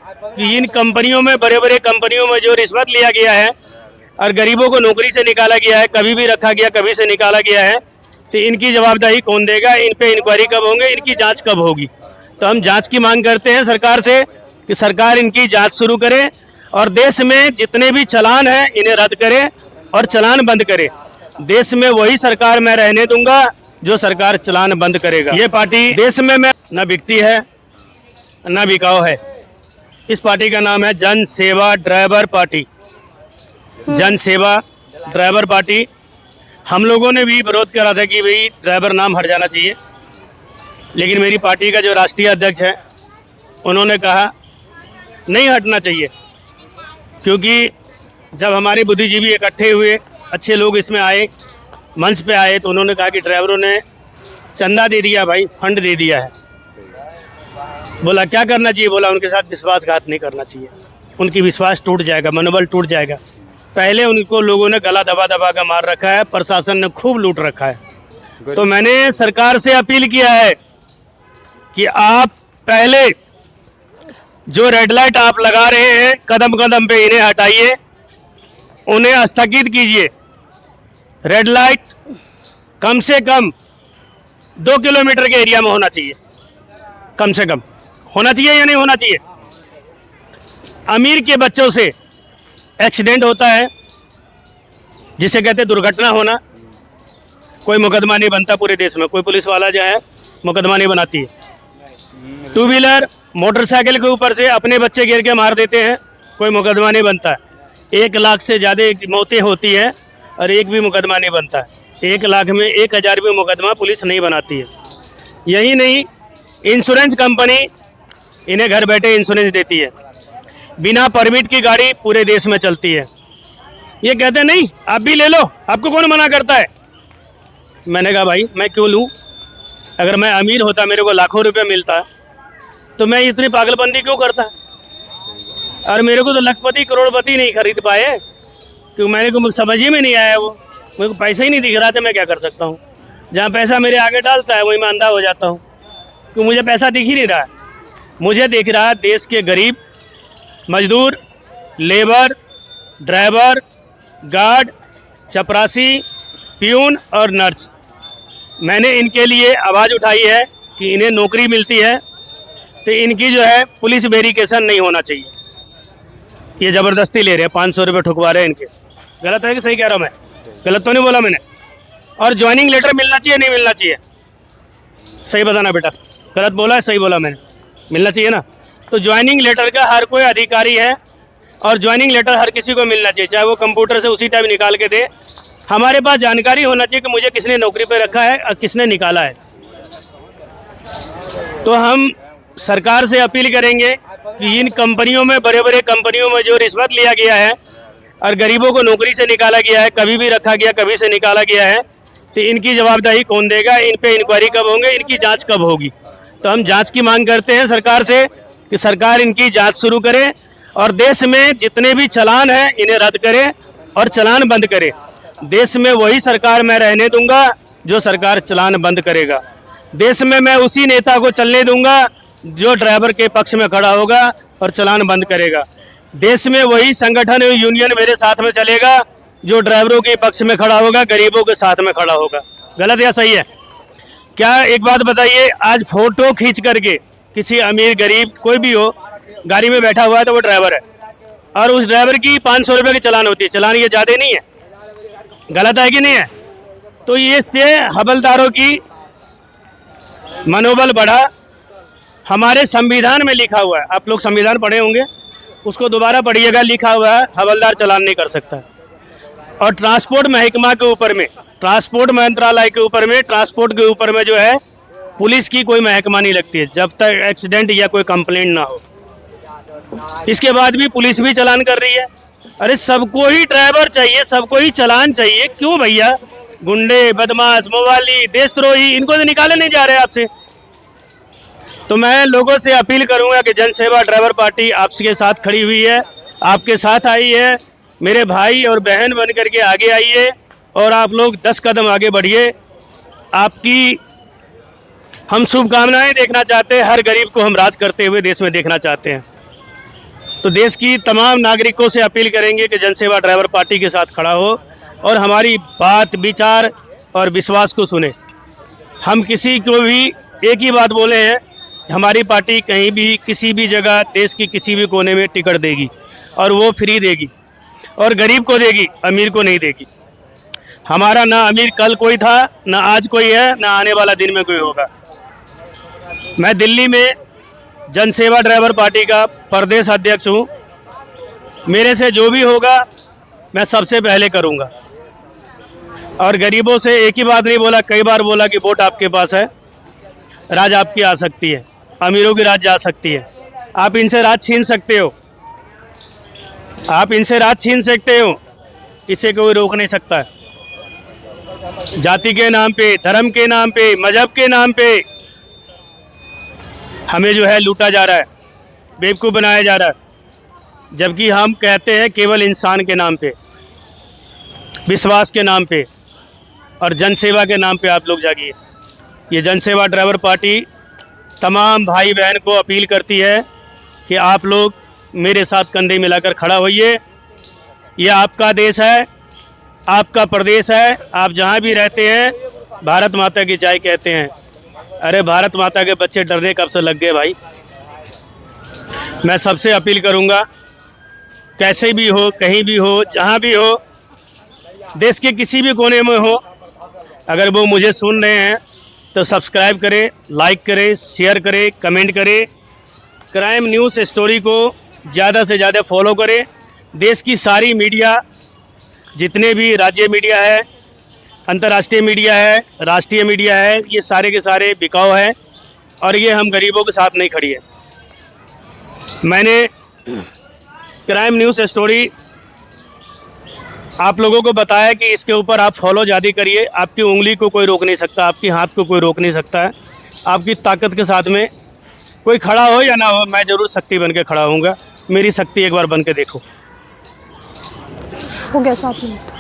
कि इन कंपनियों में, बड़े बड़े कंपनियों में जो रिश्वत लिया गया है और गरीबों को नौकरी से निकाला गया है, कभी भी रखा गया, कभी से निकाला गया है, तो इनकी जवाबदेही कौन देगा? इन पे इंक्वायरी कब होंगे? इनकी जांच कब होगी? तो हम जांच की मांग करते हैं सरकार से कि सरकार इनकी जांच शुरू करे और देश में जितने भी चालान हैं इन्हें रद्द करे और चालान बंद करे। देश में वही सरकार मैं रहने दूंगा जो सरकार चालान बंद करेगा। ये पार्टी देश में न बिकती है न बिकाऊ है। इस पार्टी का नाम है जन सेवा ड्राइवर पार्टी। जन सेवा ड्राइवर पार्टी। हम लोगों ने भी विरोध करा था कि भाई ड्राइवर नाम हट जाना चाहिए, लेकिन मेरी पार्टी का जो राष्ट्रीय अध्यक्ष है उन्होंने कहा नहीं हटना चाहिए, क्योंकि जब हमारे बुद्धिजीवी इकट्ठे हुए, अच्छे लोग इसमें आए, मंच पे आए, तो उन्होंने कहा कि ड्राइवरों ने चंदा दे दिया, भाई फंड दे दिया है। बोला क्या करना चाहिए? बोला उनके साथ विश्वासघात नहीं करना चाहिए, उनकी विश्वास टूट जाएगा, मनोबल टूट जाएगा। पहले उनको लोगों ने गला दबा दबा कर मार रखा है, प्रशासन ने खूब लूट रखा है। तो मैंने सरकार से अपील किया है कि आप पहले जो रेड लाइट आप लगा रहे हैं कदम कदम पे, इन्हें हटाइए, उन्हें स्थगित कीजिए। रेड लाइट कम से कम 2 किलोमीटर के एरिया में होना चाहिए, कम से कम होना चाहिए या नहीं होना चाहिए? अमीर के बच्चों से एक्सीडेंट होता है, जिसे कहते हैं दुर्घटना होना, कोई मुकदमा नहीं बनता पूरे देश में, कोई पुलिस वाला जो है मुकदमा नहीं बनाती है। 2 व्हीलर मोटरसाइकिल के ऊपर से अपने बच्चे गिर के मार देते हैं, कोई मुकदमा नहीं बनता। 1 लाख से ज़्यादा मौतें होती है और एक भी मुकदमा नहीं बनता। 1 लाख में 1000 भी मुकदमा पुलिस नहीं बनाती है। यही नहीं, इंश्योरेंस कंपनी इन्हें घर बैठे इंश्योरेंस देती है, बिना परमिट की गाड़ी पूरे देश में चलती है। ये कहते हैं नहीं आप भी ले लो, आपको कौन मना करता है? मैंने कहा भाई मैं क्यों लूँ? अगर मैं अमीर होता, मेरे को लाखों रुपए मिलता, तो मैं इतनी पागलबंदी क्यों करता? और मेरे को तो लखपति करोड़पति नहीं खरीद पाए, क्योंकि मैंने को समझ ही में नहीं आया, वो मेरे को पैसा ही नहीं दिख रहा था। मैं क्या कर सकता हूँ? जहाँ पैसा मेरे आगे डालता है वहीं मैं अंधा हो जाता हूँ, क्योंकि मुझे पैसा दिख ही नहीं रहा है। मुझे दिख रहा है देश के गरीब मजदूर, लेबर, ड्राइवर, गार्ड, चपरासी, प्यून और नर्स। मैंने इनके लिए आवाज़ उठाई है कि इन्हें नौकरी मिलती है तो इनकी जो है पुलिस वेरिफिकेशन नहीं होना चाहिए। ये ज़बरदस्ती ले रहे हैं, 500 रुपये ठुकवा रहे हैं इनके। गलत है कि सही कह रहा हूँ मैं? गलत तो नहीं बोला मैंने? और ज्वाइनिंग लेटर मिलना चाहिए नहीं मिलना चाहिए? सही बताना बेटा, गलत बोला है सही बोला मैंने? मिलना चाहिए ना? तो ज्वाइनिंग लेटर का हर कोई अधिकारी है और ज्वाइनिंग लेटर हर किसी को मिलना चाहिए, चाहे वो कंप्यूटर से उसी टाइम निकाल के दे। हमारे पास जानकारी होना चाहिए कि मुझे किसने नौकरी पे रखा है और किसने निकाला है। तो हम सरकार से अपील करेंगे कि इन कंपनियों में, बड़े बड़े कंपनियों में जो रिश्वत लिया गया है और गरीबों को नौकरी से निकाला गया है, कभी भी रखा गया, कभी से निकाला गया है, तो इनकी जवाबदेही कौन देगा? इन पे इंक्वायरी कब होंगे? इनकी जांच कब होगी? तो हम जांच की मांग करते हैं सरकार से कि सरकार इनकी जांच शुरू करे और देश में जितने भी चालान हैं इन्हें रद्द करे और चालान बंद करे। देश में वही सरकार मैं रहने दूंगा जो सरकार चालान बंद करेगा। देश में मैं उसी नेता को चलने दूंगा जो ड्राइवर के पक्ष में खड़ा होगा और चालान बंद करेगा। देश में वही संगठन यूनियन मेरे साथ में चलेगा जो ड्राइवरों के पक्ष में खड़ा होगा, गरीबों के साथ में खड़ा होगा। गलत या सही है? क्या एक बात बताइए, आज फोटो खींच करके किसी अमीर गरीब कोई भी हो गाड़ी में बैठा हुआ है तो वो ड्राइवर है, और उस ड्राइवर की 500 रुपये की चालान होती है। चालान ये ज़्यादा नहीं है? गलत है कि नहीं है? तो ये से हवलदारों की मनोबल बढ़ा। हमारे संविधान में लिखा हुआ है, आप लोग संविधान पढ़े होंगे, उसको दोबारा पढ़िएगा, लिखा हुआ है हवलदार चालान नहीं कर सकता। और ट्रांसपोर्ट महकमा के ऊपर में, ट्रांसपोर्ट मंत्रालय के ऊपर में, ट्रांसपोर्ट के ऊपर में जो है पुलिस की कोई महकमा नहीं लगती है जब तक एक्सीडेंट या कोई कंप्लेंट ना हो। इसके बाद भी पुलिस भी चालान कर रही है। अरे सबको ही ड्राइवर चाहिए, सबको ही चालान चाहिए, क्यों भैया? गुंडे, बदमाश, मवाली, देशद्रोही, इनको तो निकाले नहीं जा रहे आपसे। तो मैं लोगों से अपील करूंगा कि जन सेवा ड्राइवर पार्टी आपके साथ खड़ी हुई है, आपके साथ आई है। मेरे भाई और बहन बन करके आगे आइए और आप लोग 10 कदम आगे बढ़िए। आपकी हम शुभकामनाएं देखना चाहते हैं, हर गरीब को हम राज करते हुए देश में देखना चाहते हैं। तो देश की तमाम नागरिकों से अपील करेंगे कि जनसेवा ड्राइवर पार्टी के साथ खड़ा हो और हमारी बात, विचार और विश्वास को सुने। हम किसी को भी एक ही बात बोले हैं, हमारी पार्टी कहीं भी किसी भी जगह देश की किसी भी कोने में टिकट देगी और वो फ्री देगी और गरीब को देगी, अमीर को नहीं देगी। हमारा ना अमीर कल कोई था, ना आज कोई है, ना आने वाला दिन में कोई होगा। मैं दिल्ली में जनसेवा ड्राइवर पार्टी का प्रदेश अध्यक्ष हूँ। मेरे से जो भी होगा मैं सबसे पहले करूँगा। और गरीबों से एक ही बात नहीं बोला, कई बार बोला कि वोट आपके पास है, राज आपकी आ सकती है, अमीरों की राज जा सकती है, आप इनसे राज छीन सकते हो, आप इनसे राज छीन सकते हो, इसे कोई रोक नहीं सकता है। जाति के नाम पे, धर्म के नाम पे, मजहब के नाम पे हमें जो है लूटा जा रहा है, बेवकूफ़ बनाया जा रहा है। जबकि हम कहते हैं केवल इंसान के नाम पे, विश्वास के नाम पे और जनसेवा के नाम पे आप लोग जागिए। ये जनसेवा ड्राइवर पार्टी तमाम भाई बहन को अपील करती है कि आप लोग मेरे साथ कंधे मिलाकर खड़ा होइए। ये आपका देश है, आपका प्रदेश है, आप जहाँ भी रहते हैं भारत माता की जय कहते हैं। अरे भारत माता के बच्चे डरने कब से लग गए भाई। मैं सबसे अपील करूँगा, कैसे भी हो, कहीं भी हो, जहाँ भी हो, देश के किसी भी कोने में हो, अगर वो मुझे सुन रहे हैं तो सब्सक्राइब करें, लाइक करें, शेयर करें, कमेंट करें। क्राइम न्यूज़ स्टोरी को ज़्यादा से ज़्यादा फॉलो करें। देश की सारी मीडिया, जितने भी राज्य मीडिया है, अंतर्राष्ट्रीय मीडिया है, राष्ट्रीय मीडिया है, ये सारे के सारे बिकाऊ हैं और ये हम गरीबों के साथ नहीं खड़ी है। मैंने क्राइम न्यूज़ स्टोरी आप लोगों को बताया कि इसके ऊपर आप फॉलो ज़्यादा करिए। आपकी उंगली को कोई रोक नहीं सकता, आपकी हाथ को कोई रोक नहीं सकता है। आपकी ताकत के साथ में कोई खड़ा हो या ना हो, मैं ज़रूर शक्ति बन के खड़ा होऊंगा। मेरी शक्ति एक बार बन के देखो। हो गया 7 मिनट।